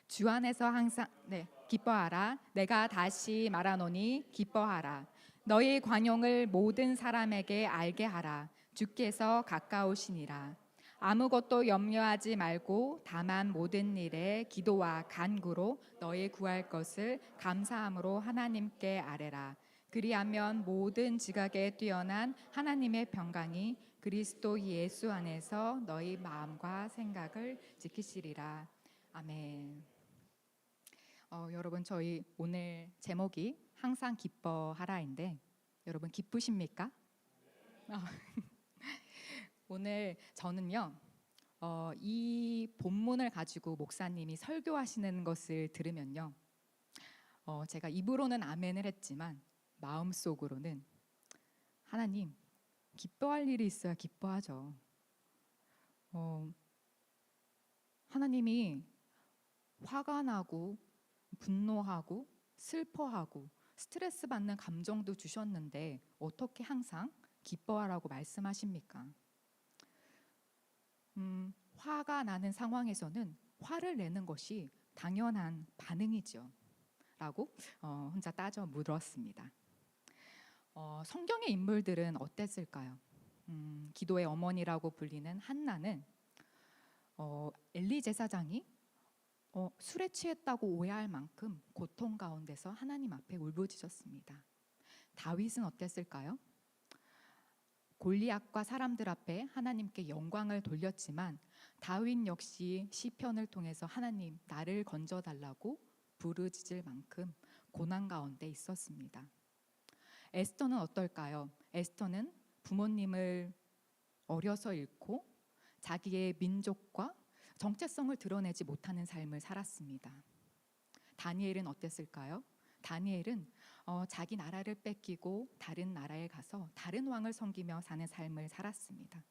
주 안에서 항상 기뻐하라. 내가 다시 말하노니 기뻐하라. 너희 관용을 모든 사람에게 알게 하라. 주께서 가까우시니라. 아무것도 염려하지 말고 다만 모든 일에 기도와 간구로 너희 구할 것을 감사함으로 하나님께 아뢰라. 그리하면 모든 지각에 뛰어난 하나님의 평강이 그리스도 예수 안에서 너희 마음과 생각을 지키시리라. 아멘. 여러분, 저희 오늘 제목이 항상 기뻐하라인데 여러분 기쁘십니까? 어, 오늘 저는요 이 본문을 가지고 목사님이 설교하시는 것을 들으면요 제가 입으로는 아멘을 했지만 마음속으로는 하나님, 기뻐할 일이 있어야 기뻐하죠. 하나님이 화가 나고 분노하고 슬퍼하고 스트레스 받는 감정도 주셨는데 어떻게 항상 기뻐하라고 말씀하십니까? 화가 나는 상황에서는 화를 내는 것이 당연한 반응이죠 라고 혼자 따져 물었습니다. 성경의 인물들은 어땠을까요? 기도의 어머니라고 불리는 한나는 엘리 제사장이 술에 취했다고 오해할 만큼 고통 가운데서 하나님 앞에 울부짖었습니다. 다윗은 어땠을까요? 골리앗과 사람들 앞에 하나님께 영광을 돌렸지만 다윗 역시 시편을 통해서 하나님, 나를 건져달라고 부르짖을 만큼 고난 가운데 있었습니다. 에스더는 어떨까요? 에스더는 부모님을 어려서 잃고 자기의 민족과 정체성을 드러내지 못하는 삶을 살았습니다. 다니엘은 어땠을까요? 다니엘은 자기 나라를 뺏기고 다른 나라에 가서 다른 왕을 섬기며 사는 삶을 살았습니다.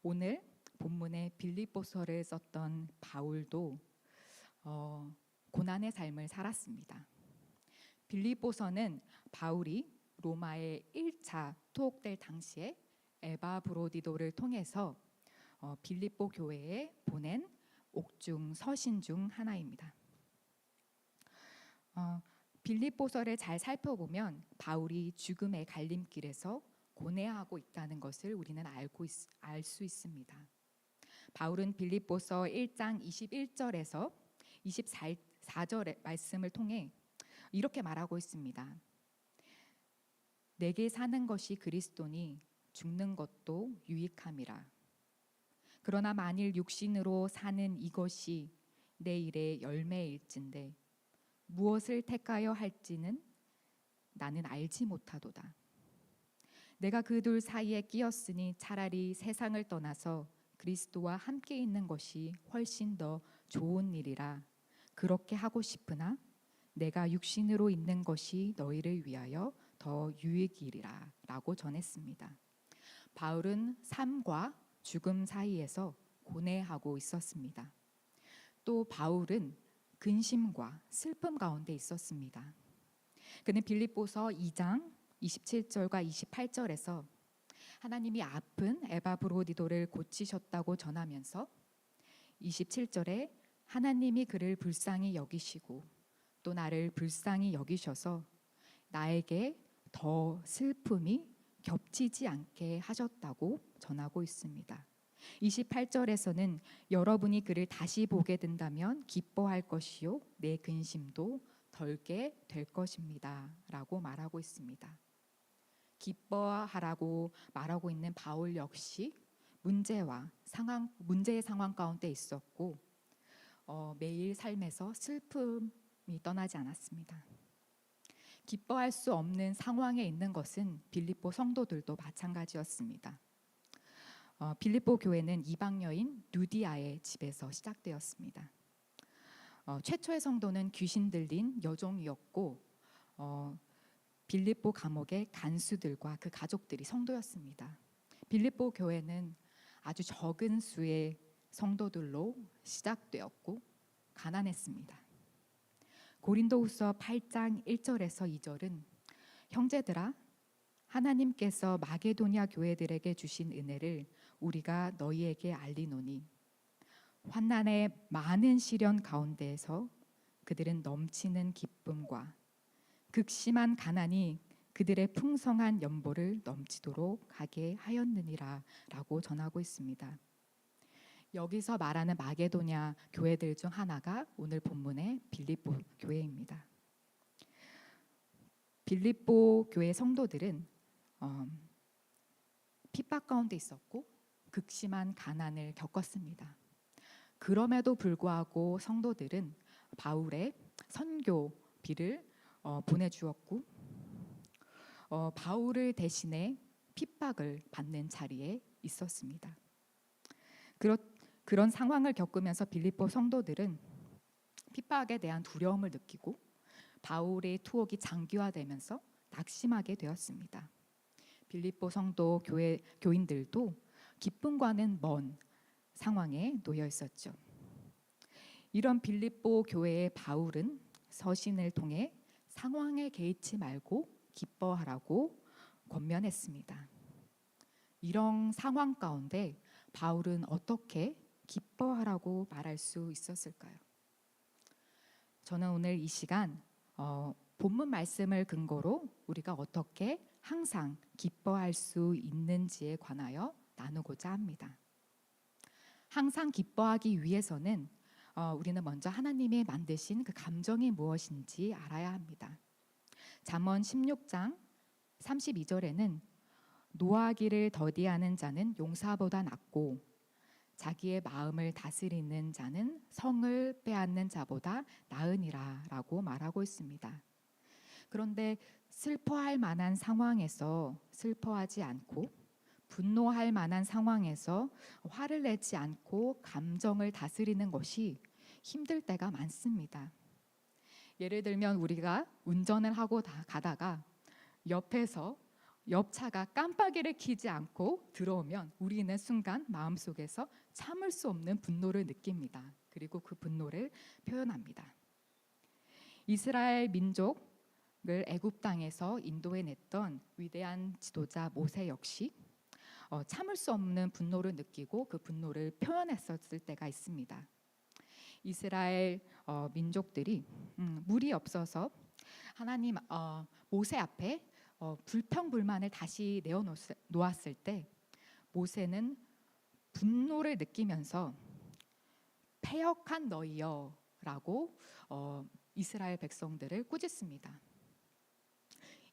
오늘 본문에 빌립보서를 썼던 바울도 고난의 삶을 살았습니다. 빌립보서는 바울이 로마에 1차 투옥될 당시에 에바브로디도를 통해서 빌립보 교회에 보낸 옥중 서신 중 하나입니다. 빌립보서를 잘 살펴보면 바울이 죽음의 갈림길에서 고뇌하고 있다는 것을 우리는 알 수 있습니다. 바울은 빌립보서 1장 21절에서 24절의 말씀을 통해 이렇게 말하고 있습니다. 내게 사는 것이 그리스도니 죽는 것도 유익함이라. 그러나 만일 육신으로 사는 이것이 내 일의 열매일진데 무엇을 택하여 할지는 나는 알지 못하도다. 내가 그 둘 사이에 끼었으니 차라리 세상을 떠나서 그리스도와 함께 있는 것이 훨씬 더 좋은 일이라. 그렇게 하고 싶으나 내가 육신으로 있는 것이 너희를 위하여 더 유익이리라 라고 전했습니다. 바울은 삶과 죽음 사이에서 고뇌하고 있었습니다. 또 바울은 근심과 슬픔 가운데 있었습니다. 그는 빌립보서 2장 27절과 28절에서 하나님이 아픈 에바브로디도를 고치셨다고 전하면서 27절에 하나님이 그를 불쌍히 여기시고 또 나를 불쌍히 여기셔서 나에게 더 슬픔이 겹치지 않게 하셨다고 전하고 있습니다. 28절에서는 여러분이 그를 다시 보게 된다면 기뻐할 것이요 내 근심도 덜게 될 것입니다 라고 말하고 있습니다. 기뻐하라고 말하고 있는 바울 역시 문제의 상황 가운데 있었고 매일 삶에서 슬픔이 떠나지 않았습니다. 기뻐할 수 없는 상황에 있는 것은 빌립보 성도들도 마찬가지였습니다. 빌립보 교회는 이방 여인 루디아의 집에서 시작되었습니다. 최초의 성도는 귀신 들린 여종이었고 빌립보 감옥의 간수들과 그 가족들이 성도였습니다. 빌립보 교회는 아주 적은 수의 성도들로 시작되었고 가난했습니다. 고린도후서 8장 1절에서 2절은 형제들아 하나님께서 마게도냐 교회들에게 주신 은혜를 우리가 너희에게 알리노니 환난의 많은 시련 가운데에서 그들은 넘치는 기쁨과 극심한 가난이 그들의 풍성한 연보를 넘치도록 하게 하였느니라 라고 전하고 있습니다. 여기서 말하는 마게도냐 교회들 중 하나가 오늘 본문의 빌립보 교회입니다. 빌립보 교회 성도들은 핍박 가운데 있었고 극심한 가난을 겪었습니다. 그럼에도 불구하고 성도들은 바울의 선교비를 보내주었고 바울을 대신해 핍박을 받는 자리에 있었습니다. 그런 상황을 겪으면서 빌립보 성도들은 핍박에 대한 두려움을 느끼고 바울의 투옥이 장기화되면서 낙심하게 되었습니다. 빌립보 성도 교인들도 기쁨과는 먼 상황에 놓여 있었죠. 이런 빌립보 교회의 바울은 서신을 통해 상황에 개의치 말고 기뻐하라고 권면했습니다. 이런 상황 가운데 바울은 어떻게 기뻐하라고 말할 수 있었을까요? 저는 오늘 이 시간 본문 말씀을 근거로 우리가 어떻게 항상 기뻐할 수 있는지에 관하여 나누고자 합니다. 항상 기뻐하기 위해서는 우리는 먼저 하나님이 만드신 그 감정이 무엇인지 알아야 합니다. 잠언 16장 32절에는 노하기를 더디하는 자는 용사보다 낫고 자기의 마음을 다스리는 자는 성을 빼앗는 자보다 나으니라 라고 말하고 있습니다. 그런데 슬퍼할 만한 상황에서 슬퍼하지 않고 분노할 만한 상황에서 화를 내지 않고 감정을 다스리는 것이 힘들 때가 많습니다. 예를 들면 우리가 운전을 하고 가다가 옆에서 옆차가 깜빡이를 켜지 않고 들어오면 우리는 순간 마음속에서 참을 수 없는 분노를 느낍니다. 그리고 그 분노를 표현합니다. 이스라엘 민족을 애굽 땅에서 인도해냈던 위대한 지도자 모세 역시 참을 수 없는 분노를 느끼고 그 분노를 표현했었을 때가 있습니다. 이스라엘 민족들이 물이 없어서 하나님 모세 앞에 불평불만을 다시 내어놓았을 때 모세는 분노를 느끼면서 패역한 너희여라고 이스라엘 백성들을 꾸짖습니다.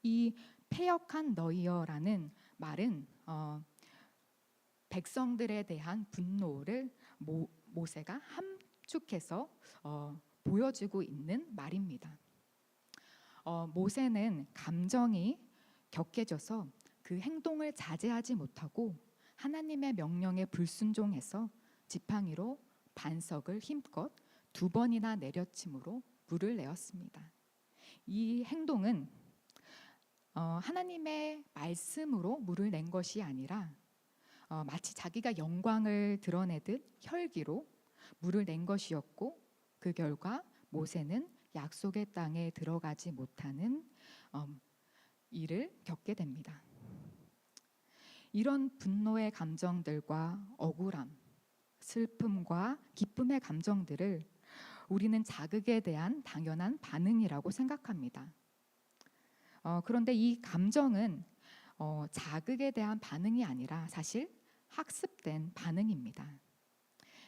이 패역한 너희여라는 말은 백성들에 대한 분노를 모세가 함축해서 보여주고 있는 말입니다. 모세는 감정이 격해져서 그 행동을 자제하지 못하고 하나님의 명령에 불순종해서 지팡이로 반석을 힘껏 2번이나 내려침으로 물을 내었습니다. 이 행동은 하나님의 말씀으로 물을 낸 것이 아니라 마치 자기가 영광을 드러내듯 혈기로 물을 낸 것이었고 그 결과 모세는 약속의 땅에 들어가지 못하는 일을 겪게 됩니다. 이런 분노의 감정들과 억울함, 슬픔과 기쁨의 감정들을 우리는 자극에 대한 당연한 반응이라고 생각합니다. 그런데 이 감정은 자극에 대한 반응이 아니라 사실 학습된 반응입니다.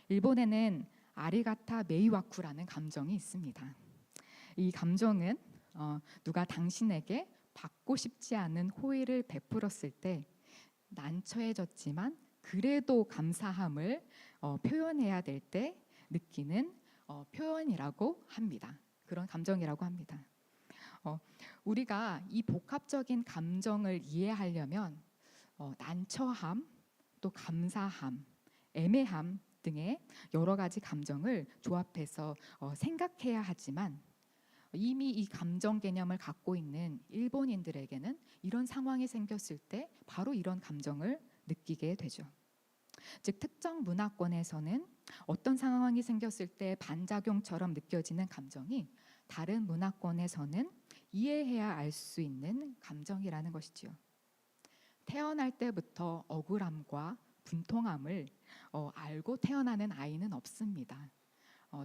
일본에는 아리가타 메이와쿠라는 감정이 있습니다. 이 감정은 누가 당신에게 받고 싶지 않은 호의를 베풀었을 때 난처해졌지만 그래도 감사함을 표현해야 될 때 느끼는 표현이라고 합니다. 그런 감정이라고 합니다. 우리가 이 복합적인 감정을 이해하려면 난처함, 또 감사함, 애매함 등의 여러 가지 감정을 조합해서 생각해야 하지만 이미 이 감정 개념을 갖고 있는 일본인들에게는 이런 상황이 생겼을 때 바로 이런 감정을 느끼게 되죠. 즉 특정 문화권에서는 어떤 상황이 생겼을 때 반작용처럼 느껴지는 감정이 다른 문화권에서는 이해해야 알 수 있는 감정이라는 것이지요. 태어날 때부터 억울함과 분통함을 알고 태어나는 아이는 없습니다.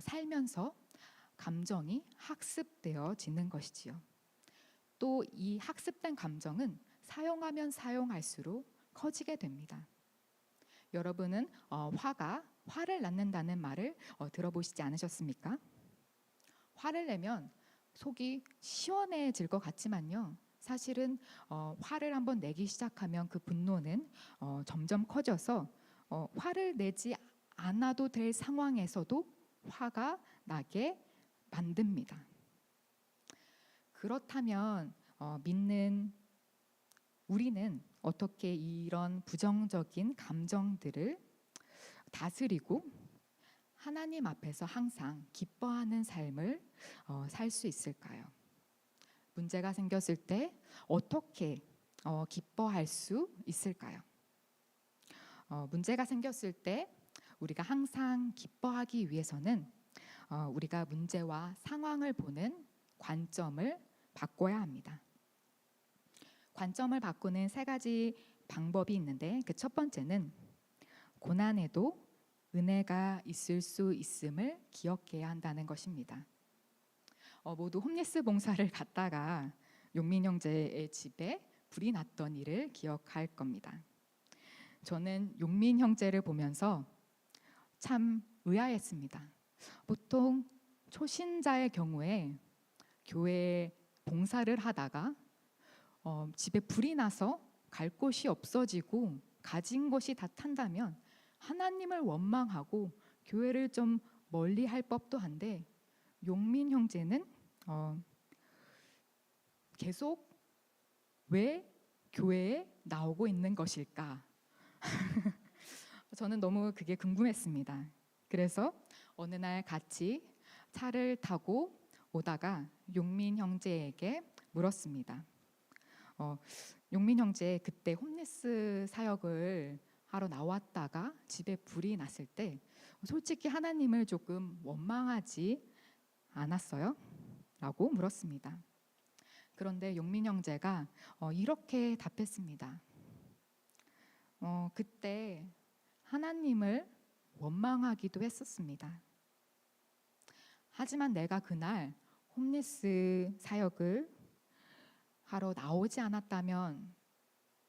살면서 감정이 학습되어지는 것이지요. 또 이 학습된 감정은 사용하면 사용할수록 커지게 됩니다. 여러분은 화가 화를 낳는다는 말을 들어보시지 않으셨습니까? 화를 내면 속이 시원해질 것 같지만요. 사실은 화를 한번 내기 시작하면 그 분노는 점점 커져서 화를 내지 않아도 될 상황에서도 화가 나게 만듭니다. 그렇다면 믿는 우리는 어떻게 이런 부정적인 감정들을 다스리고 하나님 앞에서 항상 기뻐하는 삶을 살 수 있을까요? 문제가 생겼을 때 어떻게 기뻐할 수 있을까요? 문제가 생겼을 때 우리가 항상 기뻐하기 위해서는 우리가 문제와 상황을 보는 관점을 바꿔야 합니다. 관점을 바꾸는 3가지 방법이 있는데 그 첫 번째는 고난에도 은혜가 있을 수 있음을 기억해야 한다는 것입니다. 모두 홈리스 봉사를 갔다가 용민 형제의 집에 불이 났던 일을 기억할 겁니다. 저는 용민 형제를 보면서 참 의아했습니다. 보통 초신자의 경우에 교회에 봉사를 하다가 집에 불이 나서 갈 곳이 없어지고 가진 것이 다 탄다면 하나님을 원망하고 교회를 좀 멀리 할 법도 한데 용민 형제는 계속 왜 교회에 나오고 있는 것일까? 저는 너무 그게 궁금했습니다. 그래서 어느 날 같이 차를 타고 오다가 용민 형제에게 물었습니다. 용민 형제 그때 홈리스 사역을 하러 나왔다가 집에 불이 났을 때 솔직히 하나님을 조금 원망하지 않았어요? 라고 물었습니다. 그런데 용민 형제가 이렇게 답했습니다. 그때 하나님을 원망하기도 했었습니다. 하지만 내가 그날 홈리스 사역을 하러 나오지 않았다면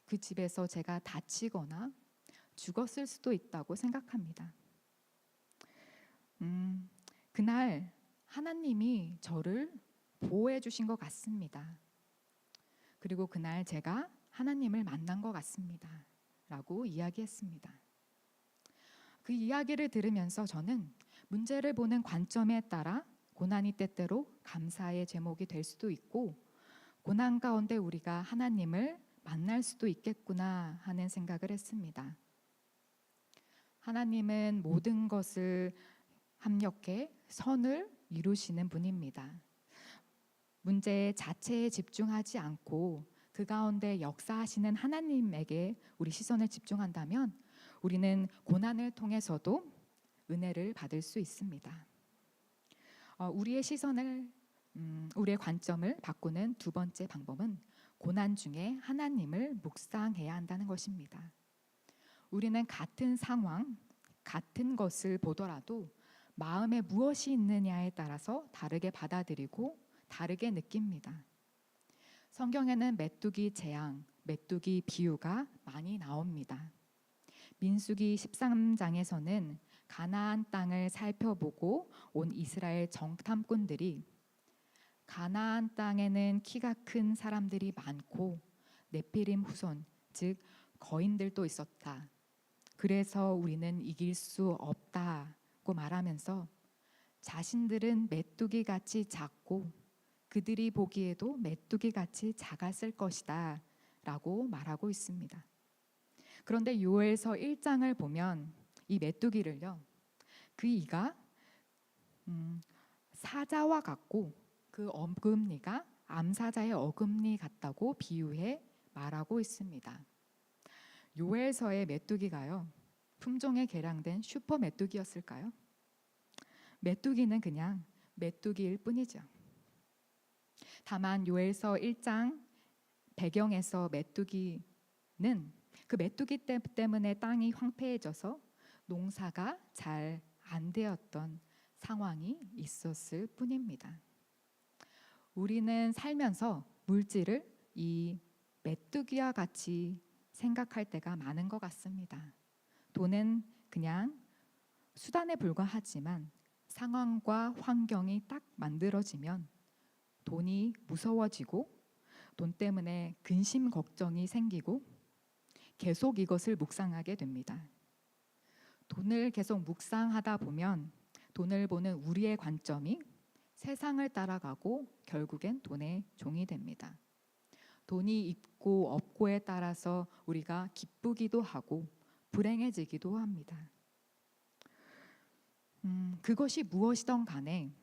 그 집에서 제가 다치거나 죽었을 수도 있다고 생각합니다. 그날 하나님이 저를 보호해 주신 것 같습니다. 그리고 그날 제가 하나님을 만난 것 같습니다. 라고 이야기했습니다. 그 이야기를 들으면서 저는 문제를 보는 관점에 따라 고난이 때때로 감사의 제목이 될 수도 있고 고난 가운데 우리가 하나님을 만날 수도 있겠구나 하는 생각을 했습니다. 하나님은 모든 것을 합력해 선을 이루시는 분입니다. 문제 자체에 집중하지 않고 그 가운데 역사하시는 하나님에게 우리 시선을 집중한다면 우리는 고난을 통해서도 은혜를 받을 수 있습니다. 우리의 시선을 우리의 관점을 바꾸는 2번째 방법은 고난 중에 하나님을 묵상해야 한다는 것입니다. 우리는 같은 상황, 같은 것을 보더라도 마음에 무엇이 있느냐에 따라서 다르게 받아들이고 다르게 느낍니다. 성경에는 메뚜기 재앙, 메뚜기 비유가 많이 나옵니다. 민수기 13장에서는 가나안 땅을 살펴보고 온 이스라엘 정탐꾼들이 가나안 땅에는 키가 큰 사람들이 많고 네피림 후손, 즉 거인들도 있었다. 그래서 우리는 이길 수 없다고 말하면서 자신들은 메뚜기같이 작고 그들이 보기에도 메뚜기같이 작았을 것이다 라고 말하고 있습니다. 그런데 요엘서 1장을 보면 이 메뚜기를요, 그 이가 사자와 같고 그 어금니가 암사자의 어금니 같다고 비유해 말하고 있습니다. 요엘서의 메뚜기가요, 품종에 개량된 슈퍼 메뚜기였을까요? 메뚜기는 그냥 메뚜기일 뿐이죠. 다만 요엘서 1장 배경에서 메뚜기는 그 메뚜기 때문에 땅이 황폐해져서 농사가 잘 안 되었던 상황이 있었을 뿐입니다. 우리는 살면서 물질을 이 메뚜기와 같이 생각할 때가 많은 것 같습니다. 돈은 그냥 수단에 불과하지만 상황과 환경이 딱 만들어지면 돈이 무서워지고 돈 때문에 근심 걱정이 생기고 계속 이것을 묵상하게 됩니다. 돈을 계속 묵상하다 보면 돈을 보는 우리의 관점이 세상을 따라가고 결국엔 돈의 종이 됩니다. 돈이 있고 없고에 따라서 우리가 기쁘기도 하고 불행해지기도 합니다. 그것이 무엇이든 간에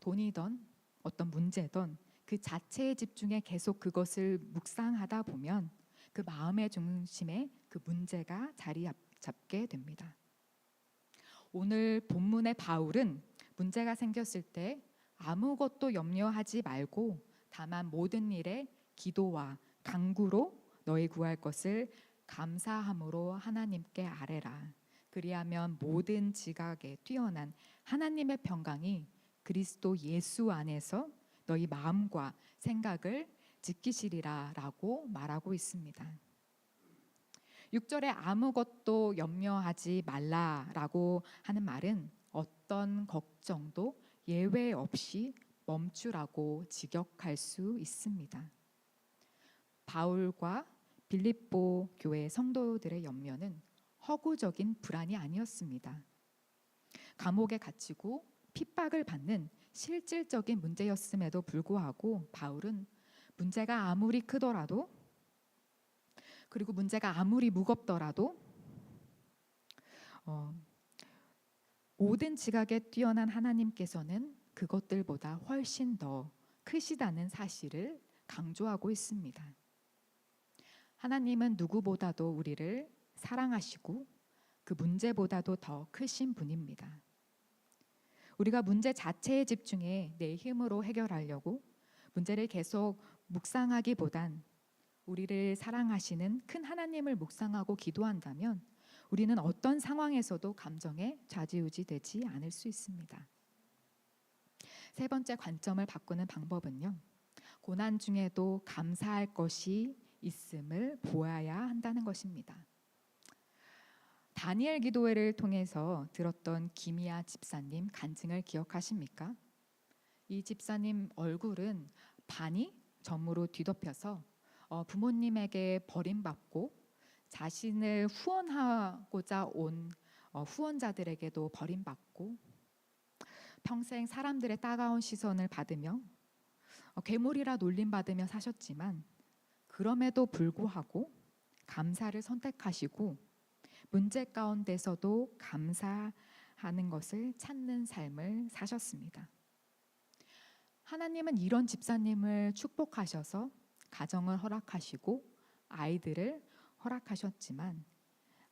돈이든 어떤 문제든 그 자체에 집중해 계속 그것을 묵상하다 보면 그 마음의 중심에 그 문제가 자리 잡게 됩니다. 오늘 본문의 바울은 문제가 생겼을 때 아무것도 염려하지 말고 다만 모든 일에 기도와 간구로 너희 구할 것을 감사함으로 하나님께 아뢰라. 그리하면 모든 지각에 뛰어난 하나님의 평강이 그리스도 예수 안에서 너희 마음과 생각을 지키시리라 라고 말하고 있습니다. 6절에 아무것도 염려하지 말라라고 하는 말은 어떤 걱정도 예외 없이 멈추라고 직역할 수 있습니다. 바울과 빌립보 교회 성도들의 염려는 허구적인 불안이 아니었습니다. 감옥에 갇히고 핍박을 받는 실질적인 문제였음에도 불구하고 바울은 문제가 아무리 크더라도 그리고 문제가 아무리 무겁더라도 모든 지각에 뛰어난 하나님께서는 그것들보다 훨씬 더 크시다는 사실을 강조하고 있습니다. 하나님은 누구보다도 우리를 사랑하시고 그 문제보다도 더 크신 분입니다. 우리가 문제 자체에 집중해 내 힘으로 해결하려고 문제를 계속 묵상하기보단 우리를 사랑하시는 큰 하나님을 묵상하고 기도한다면 우리는 어떤 상황에서도 감정에 좌지우지 되지 않을 수 있습니다. 세 번째 관점을 바꾸는 방법은요. 고난 중에도 감사할 것이 있음을 보아야 한다는 것입니다. 다니엘 기도회를 통해서 들었던 기미야 집사님 간증을 기억하십니까? 이 집사님 얼굴은 반이 점으로 뒤덮여서 부모님에게 버림받고 자신을 후원하고자 온 후원자들에게도 버림받고 평생 사람들의 따가운 시선을 받으며 괴물이라 놀림받으며 사셨지만 그럼에도 불구하고 감사를 선택하시고 문제 가운데서도 감사하는 것을 찾는 삶을 사셨습니다. 하나님은 이런 집사님을 축복하셔서 가정을 허락하시고 아이들을 허락하셨지만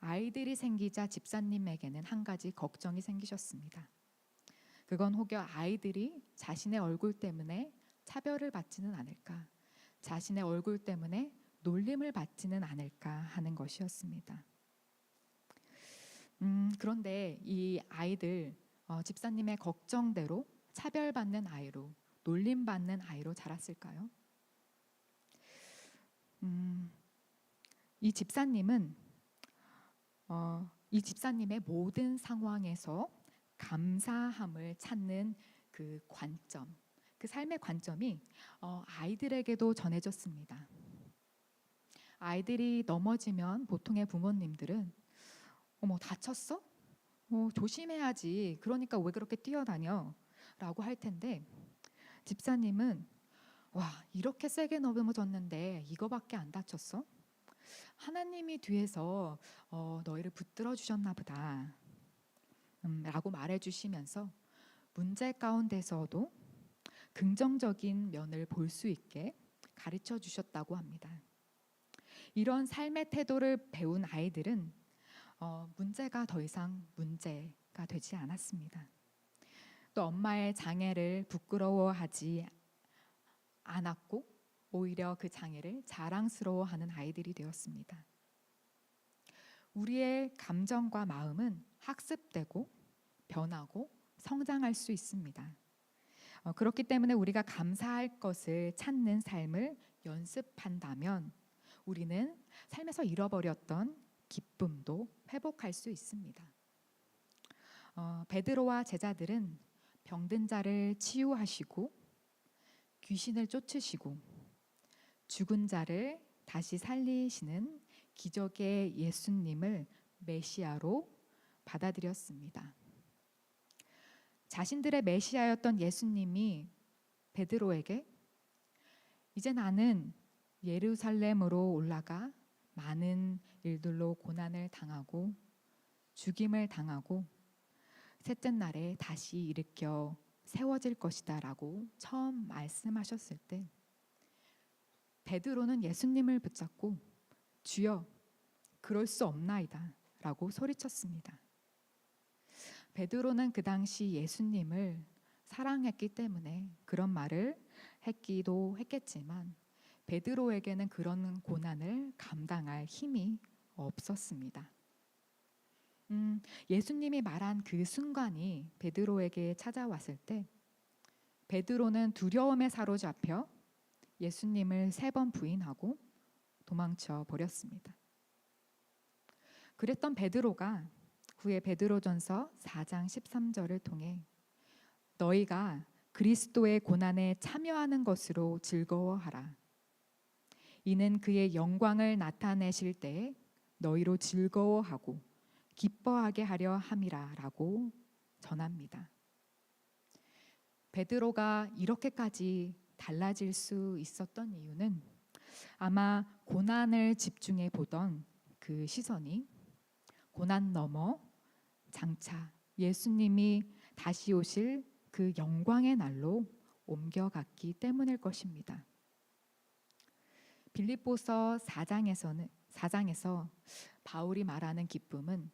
아이들이 생기자 집사님에게는 한 가지 걱정이 생기셨습니다. 그건 혹여 아이들이 자신의 얼굴 때문에 차별을 받지는 않을까, 자신의 얼굴 때문에 놀림을 받지는 않을까 하는 것이었습니다. 그런데 이 아이들 집사님의 걱정대로 차별받는 아이로, 놀림받는 아이로 자랐을까요? 이 집사님은 이 집사님의 모든 상황에서 감사함을 찾는 그 관점, 그 삶의 관점이 아이들에게도 전해졌습니다. 아이들이 넘어지면 보통의 부모님들은 어머 다쳤어? 조심해야지. 그러니까 왜 그렇게 뛰어다녀? 라고 할 텐데 집사님은 와 이렇게 세게 넘어졌는데 이거밖에 안 다쳤어? 하나님이 뒤에서 너희를 붙들어 주셨나 보다 라고 말해주시면서 문제 가운데서도 긍정적인 면을 볼 수 있게 가르쳐 주셨다고 합니다. 이런 삶의 태도를 배운 아이들은 문제가 더 이상 문제가 되지 않았습니다. 또 엄마의 장애를 부끄러워하지 않았고 오히려 그 장애를 자랑스러워하는 아이들이 되었습니다. 우리의 감정과 마음은 학습되고 변하고 성장할 수 있습니다. 그렇기 때문에 우리가 감사할 것을 찾는 삶을 연습한다면 우리는 삶에서 잃어버렸던 기쁨도 회복할 수 있습니다. 베드로와 제자들은 병든 자를 치유하시고 귀신을 쫓으시고 죽은 자를 다시 살리시는 기적의 예수님을 메시아로 받아들였습니다. 자신들의 메시아였던 예수님이 베드로에게 이제 나는 예루살렘으로 올라가 많은 일들로 고난을 당하고 죽임을 당하고 셋째 날에 다시 일으켜 세워질 것이다 라고 처음 말씀하셨을 때 베드로는 예수님을 붙잡고 주여 그럴 수 없나이다 라고 소리쳤습니다. 베드로는 그 당시 예수님을 사랑했기 때문에 그런 말을 했기도 했겠지만 베드로에게는 그런 고난을 감당할 힘이 없었습니다. 예수님이 말한 그 순간이 베드로에게 찾아왔을 때 베드로는 두려움에 사로잡혀 예수님을 3번 부인하고 도망쳐 버렸습니다. 그랬던 베드로가 후에 베드로전서 4장 13절을 통해 너희가 그리스도의 고난에 참여하는 것으로 즐거워하라. 이는 그의 영광을 나타내실 때에 너희로 즐거워하고 기뻐하게 하려 함이라 라고 전합니다. 베드로가 이렇게까지 달라질 수 있었던 이유는 아마 고난을 집중해 보던 그 시선이 고난 넘어 장차 예수님이 다시 오실 그 영광의 날로 옮겨갔기 때문일 것입니다. 빌립보서 4장에서 바울이 말하는 기쁨은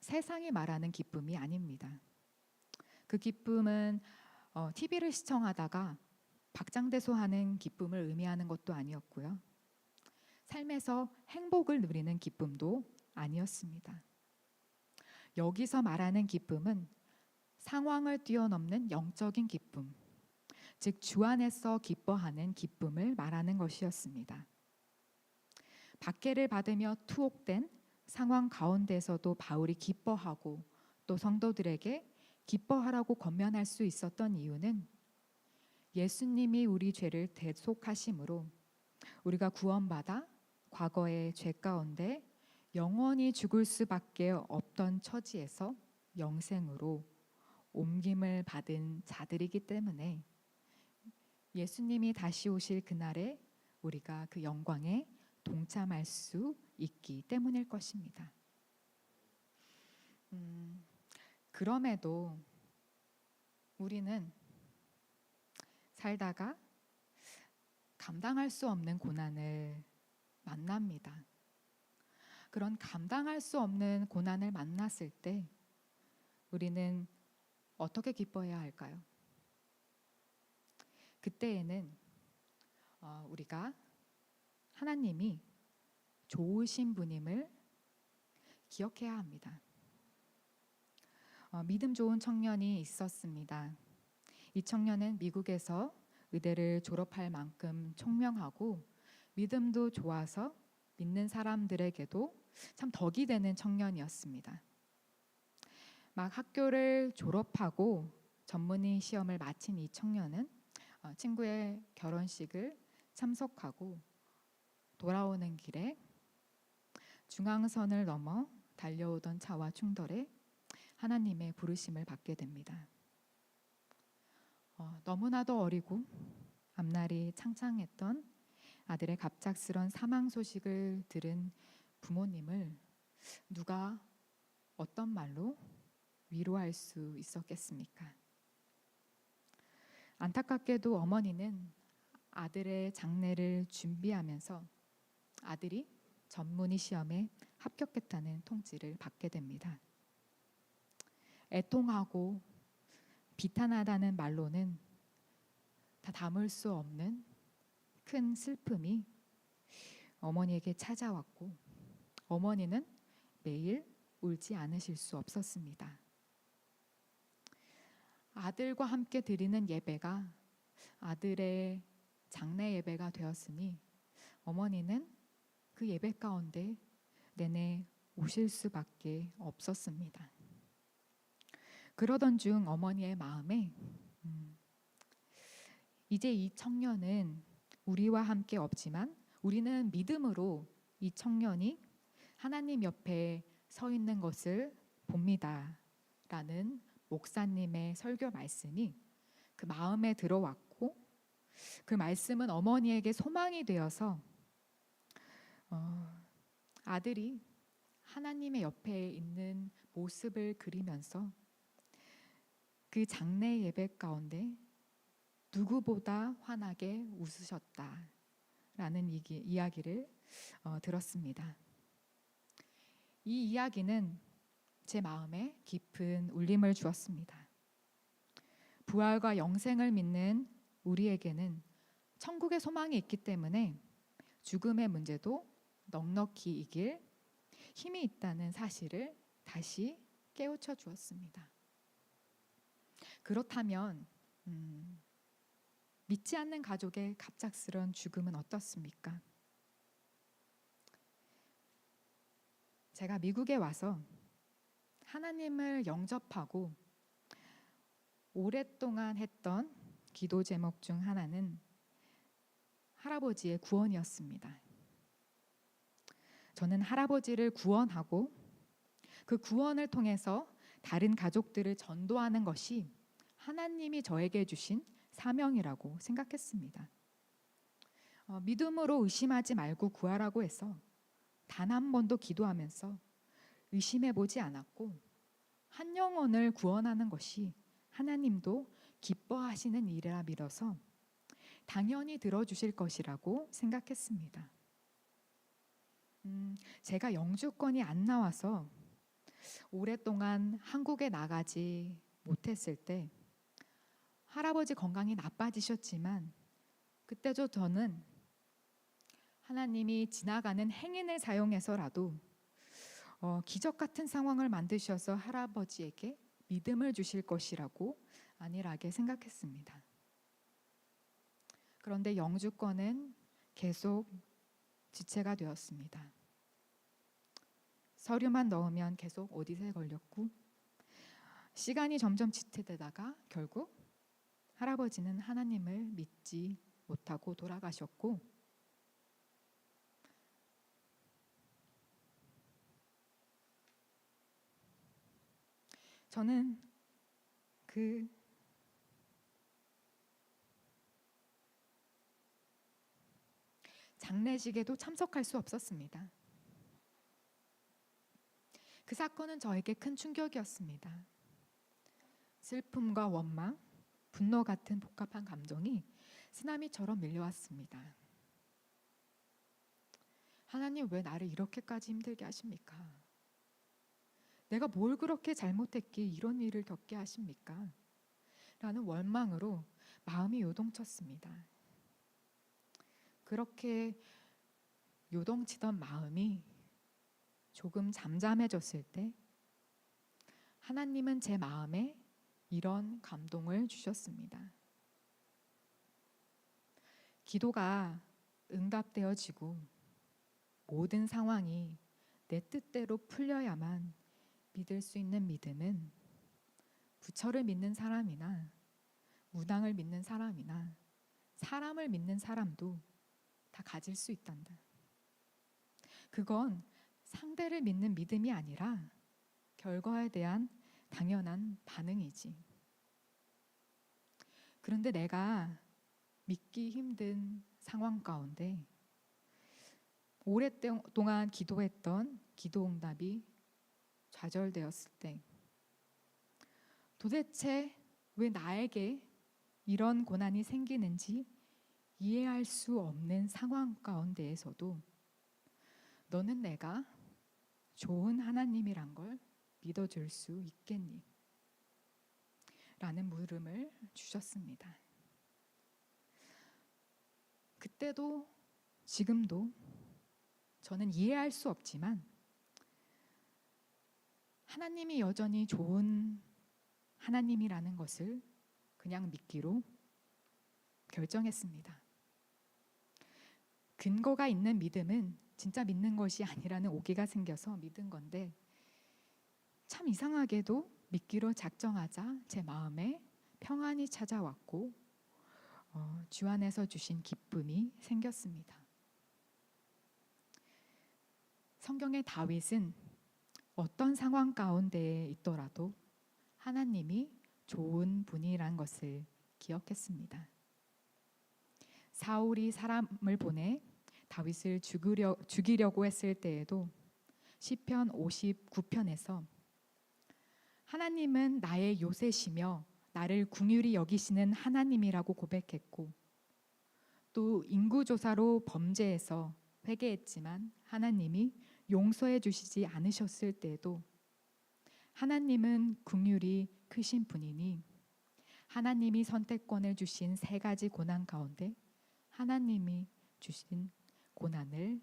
세상이 말하는 기쁨이 아닙니다. 그 기쁨은 TV를 시청하다가 박장대소하는 기쁨을 의미하는 것도 아니었고요. 삶에서 행복을 누리는 기쁨도 아니었습니다. 여기서 말하는 기쁨은 상황을 뛰어넘는 영적인 기쁨, 즉 주 안에서 기뻐하는 기쁨을 말하는 것이었습니다. 박해를 받으며 투옥된 상황 가운데서도 바울이 기뻐하고 또 성도들에게 기뻐하라고 권면할 수 있었던 이유는 예수님이 우리 죄를 대속하심으로 우리가 구원받아 과거의 죄 가운데 영원히 죽을 수밖에 없던 처지에서 영생으로 옮김을 받은 자들이기 때문에 예수님이 다시 오실 그날에 우리가 그 영광에 동참할 수 있기 때문일 것입니다. 그럼에도 우리는 살다가 감당할 수 없는 고난을 만납니다. 그런 감당할 수 없는 고난을 만났을 때 우리는 어떻게 기뻐해야 할까요? 그때에는 우리가 하나님이 좋으신 분임을 기억해야 합니다. 믿음 좋은 청년이 있었습니다. 이 청년은 미국에서 의대를 졸업할 만큼 총명하고 믿음도 좋아서 믿는 사람들에게도 참 덕이 되는 청년이었습니다. 막 학교를 졸업하고 전문의 시험을 마친 이 청년은 친구의 결혼식을 참석하고 돌아오는 길에 중앙선을 넘어 달려오던 차와 충돌해 하나님의 부르심을 받게 됩니다. 너무나도 어리고 앞날이 창창했던 아들의 갑작스런 사망 소식을 들은 부모님을 누가 어떤 말로 위로할 수 있었겠습니까? 안타깝게도 어머니는 아들의 장례를 준비하면서 아들이 전문의 시험에 합격했다는 통지를 받게 됩니다. 애통하고 비탄하다는 말로는 다 담을 수 없는 큰 슬픔이 어머니에게 찾아왔고 어머니는 매일 울지 않으실 수 없었습니다. 아들과 함께 드리는 예배가 아들의 장례 예배가 되었으니 어머니는 그 예배 가운데 내내 우실 수밖에 없었습니다. 그러던 중 어머니의 마음에 이제 이 청년은 우리와 함께 없지만 우리는 믿음으로 이 청년이 하나님 옆에 서 있는 것을 봅니다 라는 목사님의 설교 말씀이 그 마음에 들어왔고, 그 말씀은 어머니에게 소망이 되어서 아들이 하나님의 옆에 있는 모습을 그리면서 그 장례 예배 가운데 누구보다 환하게 웃으셨다라는 이야기를 들었습니다. 이 이야기는 제 마음에 깊은 울림을 주었습니다. 부활과 영생을 믿는 우리에게는 천국의 소망이 있기 때문에 죽음의 문제도 넉넉히 이길 힘이 있다는 사실을 다시 깨우쳐 주었습니다. 그렇다면 믿지 않는 가족의 갑작스런 죽음은 어떻습니까? 제가 미국에 와서 하나님을 영접하고 오랫동안 했던 기도 제목 중 하나는 할아버지의 구원이었습니다. 저는 할아버지를 구원하고 그 구원을 통해서 다른 가족들을 전도하는 것이 하나님이 저에게 주신 사명이라고 생각했습니다. 믿음으로 의심하지 말고 구하라고 해서 단 한 번도 기도하면서 의심해 보지 않았고, 한 영혼을 구원하는 것이 하나님도 기뻐하시는 일이라 믿어서 당연히 들어주실 것이라고 생각했습니다. 제가 영주권이 안 나와서 오랫동안 한국에 나가지 못했을 때 할아버지 건강이 나빠지셨지만 그때도 저는 하나님이 지나가는 행인을 사용해서라도 기적 같은 상황을 만드셔서 할아버지에게 믿음을 주실 것이라고 안일하게 생각했습니다. 그런데 영주권은 계속 지체가 되었습니다. 서류만 넣으면 계속 오디세에 걸렸고, 시간이 점점 지체되다가 결국 할아버지는 하나님을 믿지 못하고 돌아가셨고, 저는 그 장례식에도 참석할 수 없었습니다. 그 사건은 저에게 큰 충격이었습니다. 슬픔과 원망, 분노 같은 복합한 감정이 쓰나미처럼 밀려왔습니다. 하나님, 왜 나를 이렇게까지 힘들게 하십니까? 내가 뭘 그렇게 잘못했기에 이런 일을 겪게 하십니까? 라는 원망으로 마음이 요동쳤습니다. 그렇게 요동치던 마음이 조금 잠잠해졌을 때 하나님은 제 마음에 이런 감동을 주셨습니다. 기도가 응답되어지고 모든 상황이 내 뜻대로 풀려야만 믿을 수 있는 믿음은 부처를 믿는 사람이나 무당을 믿는 사람이나 사람을 믿는 사람도 다 가질 수 있단다. 그건 상대를 믿는 믿음이 아니라 결과에 대한 당연한 반응이지. 그런데 내가 믿기 힘든 상황 가운데 오랫동안 기도했던 기도응답이 좌절되었을 때 도대체 왜 나에게 이런 고난이 생기는지 이해할 수 없는 상황 가운데에서도 너는 내가 좋은 하나님이란 걸 믿어줄 수 있겠니? 라는 물음을 주셨습니다. 그때도 지금도 저는 이해할 수 없지만 하나님이 여전히 좋은 하나님이라는 것을 그냥 믿기로 결정했습니다. 근거가 있는 믿음은 진짜 믿는 것이 아니라는 오기가 생겨서 믿은 건데, 참 이상하게도 믿기로 작정하자 제 마음에 평안이 찾아왔고 주 안에서 주신 기쁨이 생겼습니다. 성경의 다윗은 어떤 상황 가운데에 있더라도 하나님이 좋은 분이란 것을 기억했습니다. 사울이 사람을 보내 다윗을 죽이려고 했을 때에도 시편 59편에서 하나님은 나의 요새시며 나를 긍휼히 여기시는 하나님이라고 고백했고, 또 인구조사로 범죄해서 회개했지만 하나님이 용서해 주시지 않으셨을 때에도 하나님은 긍휼이 크신 분이니 하나님이 선택권을 주신 세 가지 고난 가운데 하나님이 주신 고난을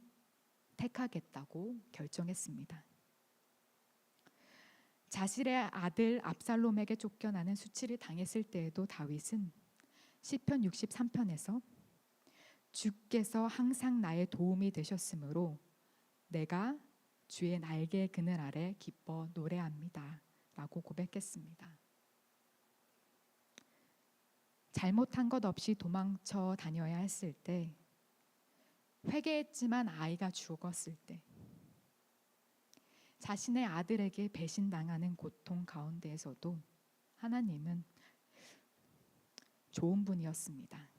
택하겠다고 결정했습니다. 자신의 아들 압살롬에게 쫓겨나는 수치를 당했을 때에도 다윗은 시편 63편에서 주께서 항상 나의 도움이 되셨으므로 내가 주의 날개 그늘 아래 기뻐 노래합니다 라고 고백했습니다. 잘못한 것 없이 도망쳐 다녀야 했을 때, 회개했지만 아이가 죽었을 때, 자신의 아들에게 배신당하는 고통 가운데에서도 하나님은 좋은 분이었습니다.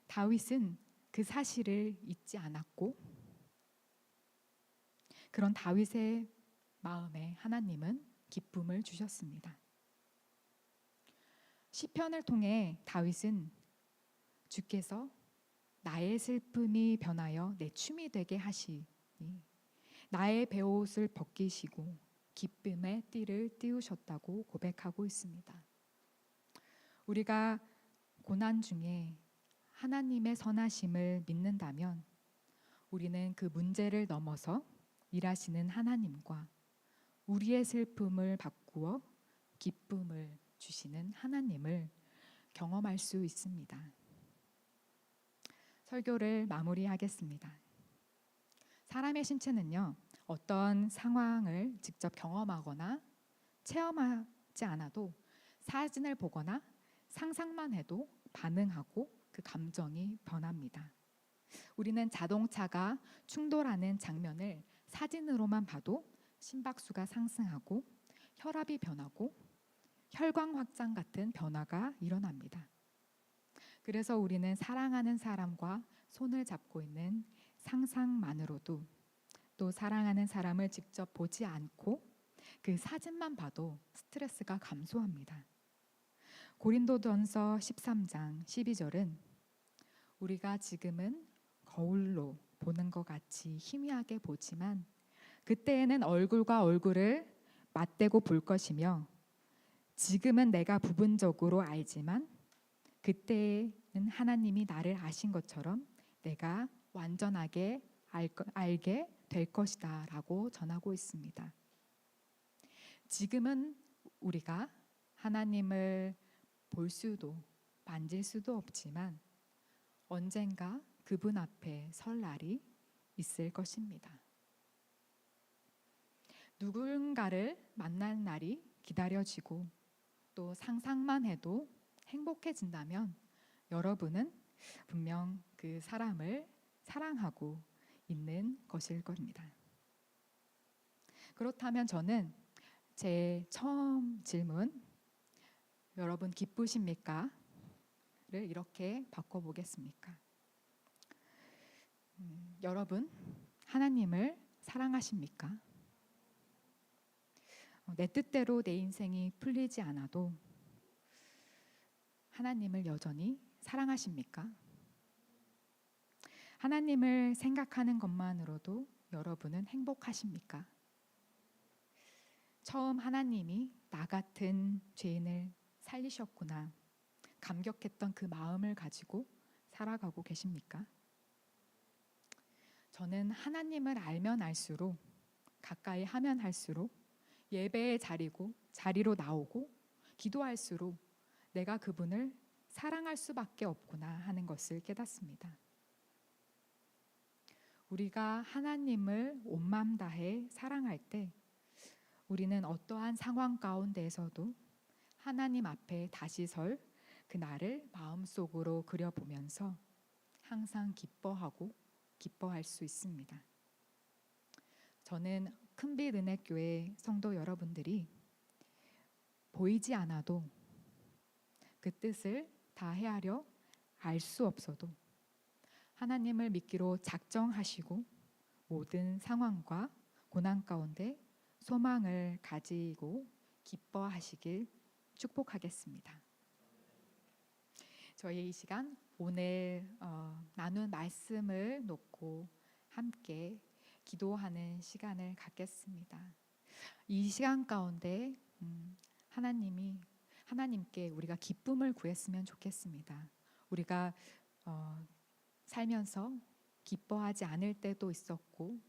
다윗은 그 사실을 잊지 않았고, 그런 다윗의 마음에 하나님은 기쁨을 주셨습니다. 시편을 통해 다윗은 주께서 나의 슬픔이 변하여 내 춤이 되게 하시니 나의 베옷을 벗기시고 기쁨의 띠를 띄우셨다고 고백하고 있습니다. 우리가 고난 중에 하나님의 선하심을 믿는다면 우리는 그 문제를 넘어서 일하시는 하나님과 우리의 슬픔을 바꾸어 기쁨을 주시는 하나님을 경험할 수 있습니다. 설교를 마무리하겠습니다. 사람의 신체는요, 어떤 상황을 직접 경험하거나 체험하지 않아도 사진을 보거나 상상만 해도 반응하고 그 감정이 변합니다. 우리는 자동차가 충돌하는 장면을 사진으로만 봐도 심박수가 상승하고 혈압이 변하고 혈관 확장 같은 변화가 일어납니다. 그래서 우리는 사랑하는 사람과 손을 잡고 있는 상상만으로도, 또 사랑하는 사람을 직접 보지 않고 그 사진만 봐도 스트레스가 감소합니다. 고린도전서 13장 12절은 우리가 지금은 거울로 보는 것 같이 희미하게 보지만 그때에는 얼굴과 얼굴을 맞대고 볼 것이며 지금은 내가 부분적으로 알지만 그때는 하나님이 나를 아신 것처럼 내가 완전하게 알게 될 것이다 라고 전하고 있습니다. 지금은 우리가 하나님을 볼 수도 만질 수도 없지만 언젠가 그분 앞에 설 날이 있을 것입니다. 누군가를 만날 날이 기다려지고 또 상상만 해도 행복해진다면 여러분은 분명 그 사람을 사랑하고 있는 것일 겁니다. 그렇다면 저는 제 처음 질문, 여러분 기쁘십니까? 를 이렇게 바꿔보겠습니까? 여러분 하나님을 사랑하십니까? 내 뜻대로 내 인생이 풀리지 않아도 하나님을 여전히 사랑하십니까? 하나님을 생각하는 것만으로도 여러분은 행복하십니까? 처음 하나님이 나 같은 죄인을 살리셨구나 감격했던 그 마음을 가지고 살아가고 계십니까? 저는 하나님을 알면 알수록 가까이 하면 할수록 예배의 자리로 나오고 기도할수록 내가 그분을 사랑할 수밖에 없구나 하는 것을 깨닫습니다. 우리가 하나님을 온 마음 다해 사랑할 때 우리는 어떠한 상황 가운데에서도 하나님 앞에 다시 설 그날을 마음속으로 그려보면서 항상 기뻐할 수 있습니다. 저는 큰빛 은혜교회 성도 여러분들이 보이지 않아도 그 뜻을 다 헤아려 알 수 없어도 하나님을 믿기로 작정하시고 모든 상황과 고난 가운데 소망을 가지고 기뻐하시길 축복하겠습니다. 저희 이 시간 오늘 나눈 말씀을 놓고 함께 기도하는 시간을 갖겠습니다. 이 시간 가운데 하나님께 우리가 기쁨을 구했으면 좋겠습니다. 우리가 살면서 기뻐하지 않을 때도 있었고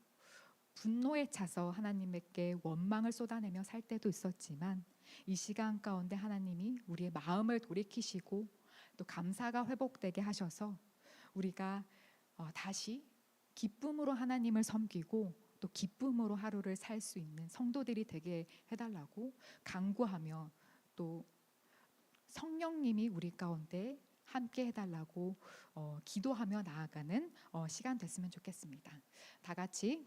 분노에 차서 하나님께 원망을 쏟아내며 살 때도 있었지만 이 시간 가운데 하나님이 우리의 마음을 돌이키시고 또 감사가 회복되게 하셔서 우리가 다시 기쁨으로 하나님을 섬기고 또 기쁨으로 하루를 살 수 있는 성도들이 되게 해달라고 간구하며 또 성령님이 우리 가운데 함께 해달라고 기도하며 나아가는 시간 됐으면 좋겠습니다. 다 같이